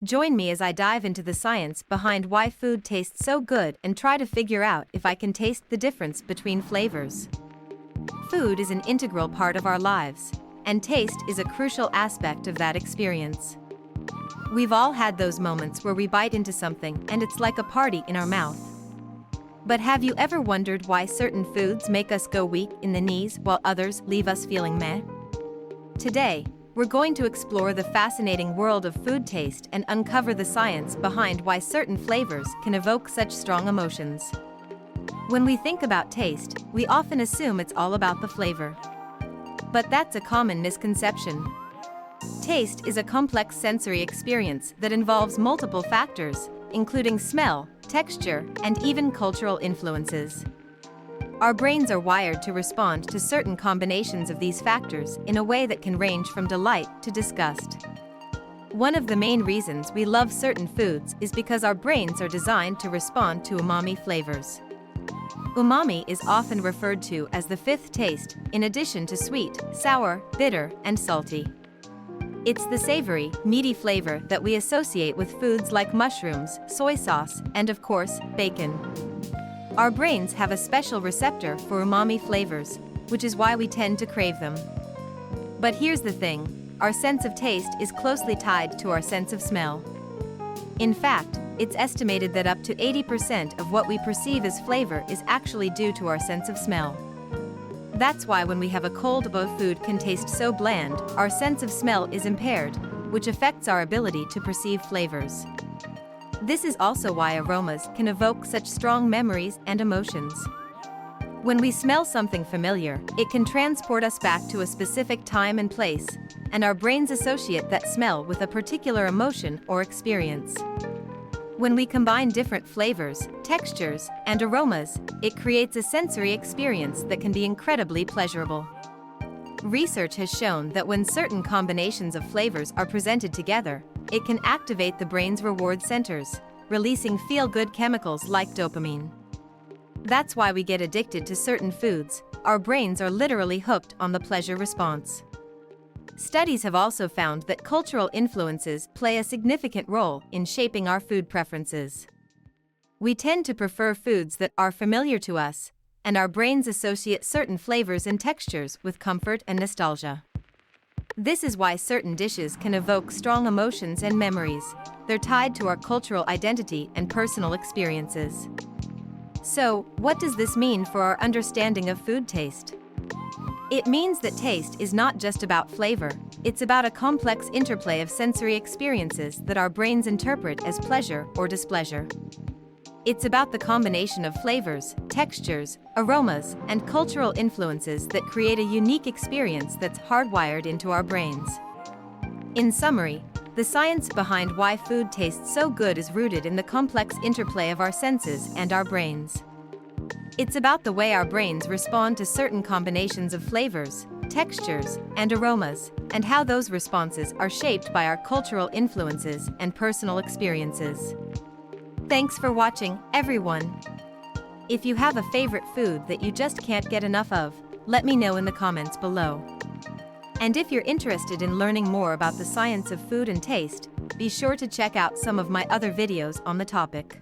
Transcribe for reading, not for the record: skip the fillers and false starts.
Join me as I dive into the science behind why food tastes so good and try to figure out if I can taste the difference between flavors. Food is an integral part of our lives, and taste is a crucial aspect of that experience. We've all had those moments where we bite into something and it's like a party in our mouth. But have you ever wondered why certain foods make us go weak in the knees while others leave us feeling meh? Today, we're going to explore the fascinating world of food taste and uncover the science behind why certain flavors can evoke such strong emotions. When we think about taste, we often assume it's all about the flavor. But that's a common misconception. Taste is a complex sensory experience that involves multiple factors, including smell, texture, and even cultural influences. Our brains are wired to respond to certain combinations of these factors in a way that can range from delight to disgust. One of the main reasons we love certain foods is because our brains are designed to respond to umami flavors. Umami is often referred to as the fifth taste, in addition to sweet, sour, bitter, and salty. It's the savory, meaty flavor that we associate with foods like mushrooms, soy sauce, and of course, bacon. Our brains have a special receptor for umami flavors, which is why we tend to crave them. But here's the thing, our sense of taste is closely tied to our sense of smell. In fact, it's estimated that up to 80% of what we perceive as flavor is actually due to our sense of smell. That's why when we have a cold, food can taste so bland, our sense of smell is impaired, which affects our ability to perceive flavors. This is also why aromas can evoke such strong memories and emotions. When we smell something familiar, it can transport us back to a specific time and place, and our brains associate that smell with a particular emotion or experience. When we combine different flavors, textures, and aromas, it creates a sensory experience that can be incredibly pleasurable. Research has shown that when certain combinations of flavors are presented together, it can activate the brain's reward centers, releasing feel-good chemicals like dopamine. That's why we get addicted to certain foods. Our brains are literally hooked on the pleasure response. Studies have also found that cultural influences play a significant role in shaping our food preferences. We tend to prefer foods that are familiar to us, and our brains associate certain flavors and textures with comfort and nostalgia. This is why certain dishes can evoke strong emotions and memories. They're tied to our cultural identity and personal experiences. So, what does this mean for our understanding of food taste? It means that taste is not just about flavor, it's about a complex interplay of sensory experiences that our brains interpret as pleasure or displeasure. It's about the combination of flavors, textures, aromas, and cultural influences that create a unique experience that's hardwired into our brains. In summary, the science behind why food tastes so good is rooted in the complex interplay of our senses and our brains. It's about the way our brains respond to certain combinations of flavors, textures, and aromas, and how those responses are shaped by our cultural influences and personal experiences. Thanks for watching, everyone. If you have a favorite food that you just can't get enough of, let me know in the comments below. And if you're interested in learning more about the science of food and taste, be sure to check out some of my other videos on the topic.